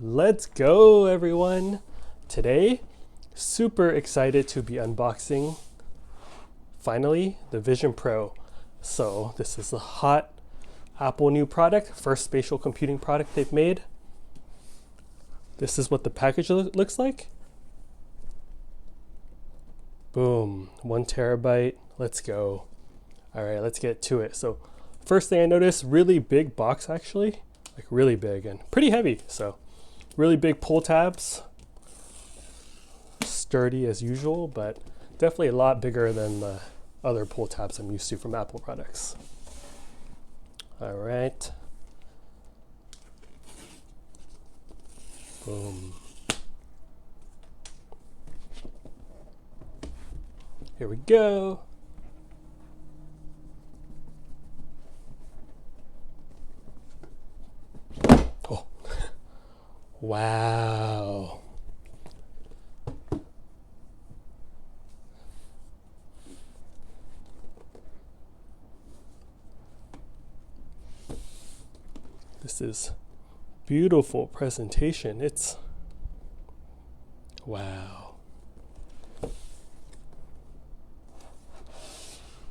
Let's go, everyone. Today, super excited to be unboxing, finally, the Vision Pro. So this is a hot Apple new product, first spatial computing product they've made. This is what the package looks like. Boom, 1 terabyte, let's go. All right, let's get to it. So first thing I noticed, really big box actually, like really big and pretty heavy. So really big pull tabs, sturdy as usual, but definitely a lot bigger than the other pull tabs I'm used to from Apple products. All right. Boom. Here we go. Oh, wow. This is beautiful presentation. It's wow.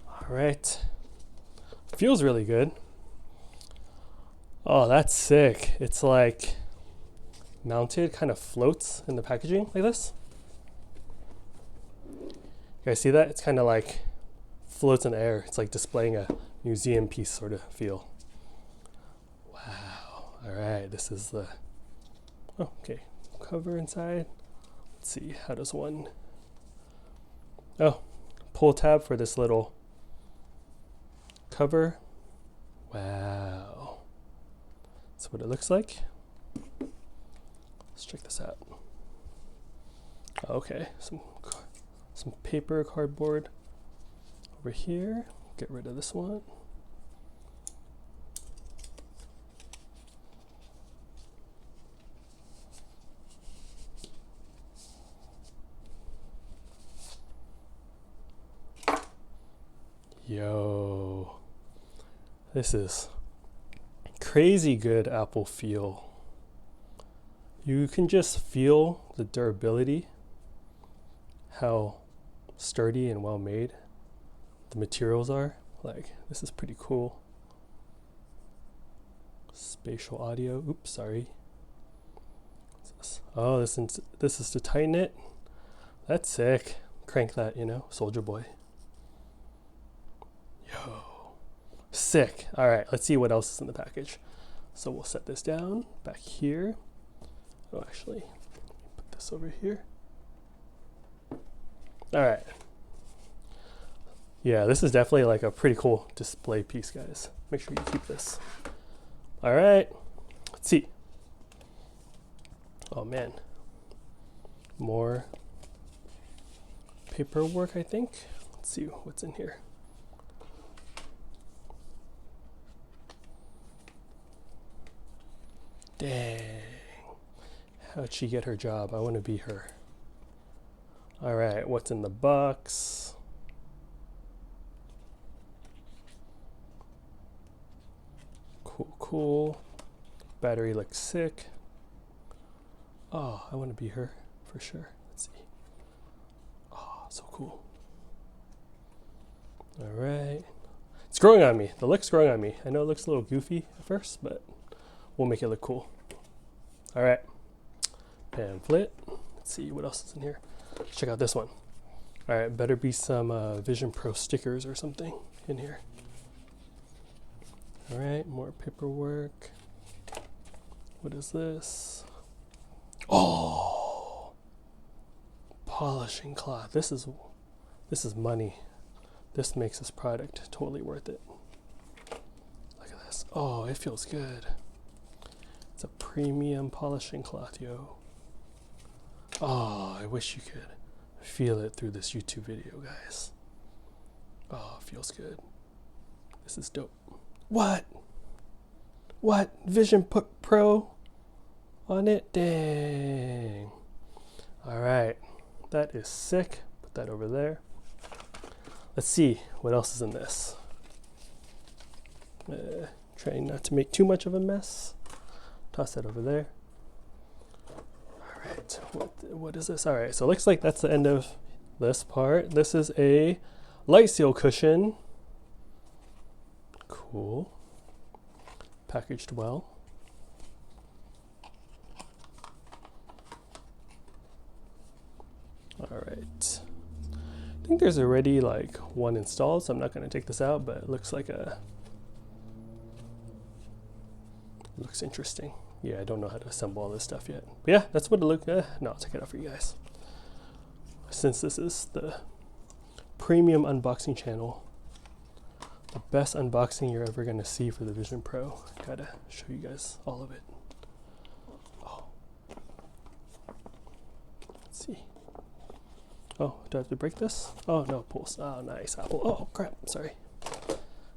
All right. Feels really good. Oh, that's sick. It's like mounted, kind of floats in the packaging like this. You guys see that? It's kind of like floats in the air. It's like displaying a museum piece sort of feel. Wow. All right, this is the, oh, okay, cover inside. Let's see, how does one, oh, pull tab for this little cover. Wow. That's what it looks like. Let's check this out. Okay, some paper, cardboard over here. Get rid of this one. Yo, this is crazy good Apple feel. You can just feel the durability, how sturdy and well made the materials are. Like, this is pretty cool. Spatial audio. Oops, sorry. What's this? Oh, this is to tighten it. That's sick. Crank that, you know, Soldier Boy. Yo, sick. All right, let's see what else is in the package. So we'll set this down back here. Oh, actually, put this over here. All right. Yeah, this is definitely like a pretty cool display piece, guys. Make sure you keep this. All right, let's see. Oh man, more paperwork, I think. Let's see what's in here. Dang. How'd she get her job? I want to be her. All right, what's in the box? Cool, cool. Battery looks sick. Oh, I want to be her for sure. Let's see. Oh, so cool. All right. It's growing on me. The look's growing on me. I know it looks a little goofy at first, but we'll make it look cool. All right, pamphlet. Let's see what else is in here. Let's check out this one. All right, better be some Vision Pro stickers or something in here. All right, more paperwork. What is this? Oh, polishing cloth. This is money. This makes this product totally worth it. Look at this. Oh, it feels good. It's a premium polishing cloth, yo. Oh, I wish you could feel it through this YouTube video, guys. Oh, it feels good. This is dope. What? What? Vision Pro on it? Dang. All right, that is sick. Put that over there. Let's see what else is in this. Trying not to make too much of a mess. Toss that over there. what is this? All right, so it looks like that's the end of this part. This is a light seal cushion. Cool. Packaged well. All right. I think there's already like one installed, so I'm not going to take this out, but it looks like looks interesting. Yeah, I don't know how to assemble all this stuff yet. But yeah, that's what it looked. No, I'll take it out for you guys. Since this is the premium unboxing channel, the best unboxing you're ever going to see for the Vision Pro, I gotta show you guys all of it. Oh. Let's see. Oh, do I have to break this? Oh, no, pulls. Oh, nice. Apple. Oh, crap. Sorry.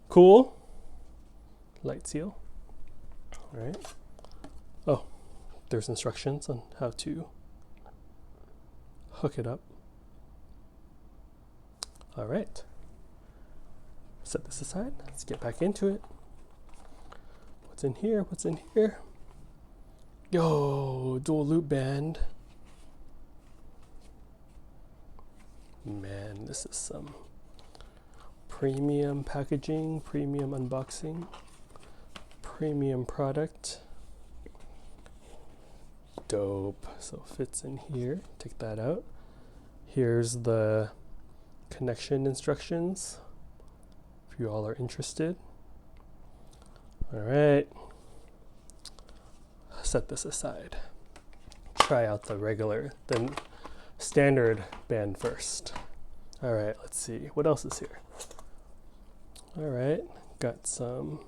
Cool. Light seal. All right. Oh, there's instructions on how to hook it up. All right. Set this aside. Let's get back into it. What's in here? What's in here? Yo, dual loop band. Man, this is some premium packaging, premium unboxing, premium product. Dope. So it fits in here. Take that out. Here's the connection instructions if you all are interested. All right. Set this aside. Try out the standard band first. All right, let's see. What else is here? All right, got some,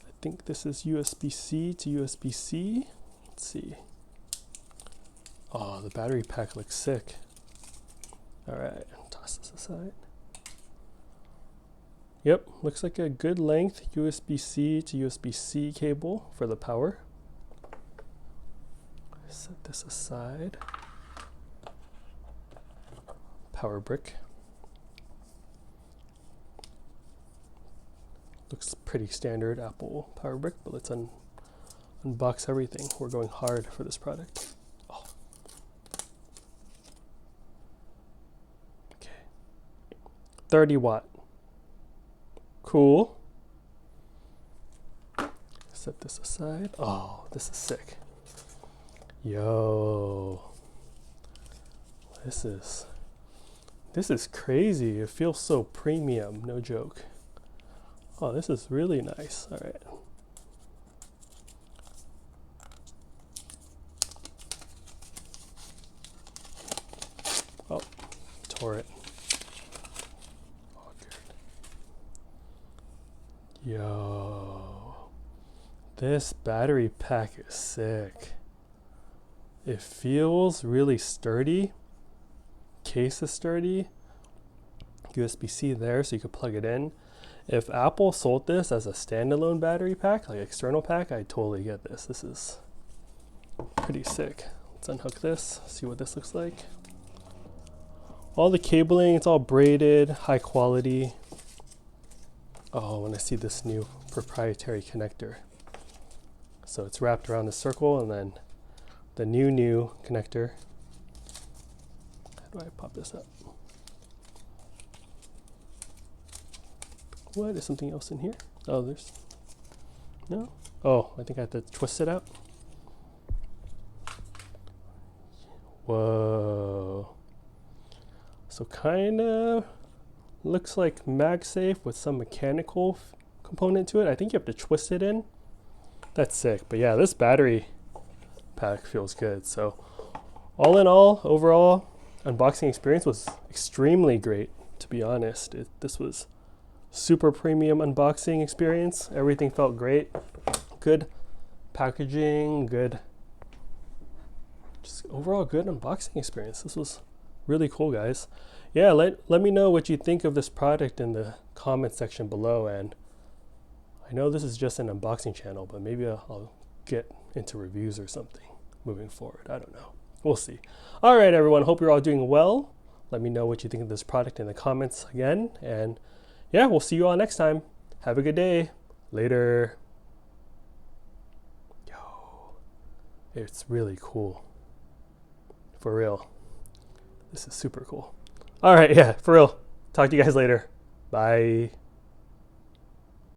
I think this is USB-C to USB-C. Let's see. Oh, the battery pack looks sick. All right, toss this aside. Yep, looks like a good length USB-C to USB-C cable for the power. Set this aside. Power brick. Looks pretty standard Apple power brick, but let's unbox everything. We're going hard for this product. Oh. Okay. 30 watt. Cool. Set this aside. Oh, this is sick. Yo, this is crazy. It feels so premium, no joke. Oh, this is really nice. All right. Oh, tore it. Oh, good. Yo, this battery pack is sick. It feels really sturdy. Case is sturdy. USB-C there so you could plug it in. If Apple sold this as a standalone battery pack, like external pack, I'd totally get this. This is pretty sick. Let's unhook this, see what this looks like. All the cabling, it's all braided, high quality. Oh, when I see this new proprietary connector. So it's wrapped around the circle and then the new connector. How do I pop this up? What is something else in here? Oh, there's no. Oh, I think I have to twist it out. Whoa. So kind of looks like MagSafe with some mechanical component to it. I think you have to twist it in. That's sick. But yeah, this battery pack feels good. So all in all, overall unboxing experience was extremely great, to be honest. This was super premium unboxing experience. Everything felt great. Good packaging, good, just overall good unboxing experience. This was really cool, guys. Yeah, let me know what you think of this product in the comment section below. And I know this is just an unboxing channel, but maybe I'll get into reviews or something moving forward. I don't know. We'll see. All right, everyone. Hope you're all doing well. Let me know what you think of this product in the comments again. And yeah, we'll see you all next time. Have a good day. Later. Yo. It's really cool. For real. This is super cool. All right, yeah, for real. Talk to you guys later. Bye.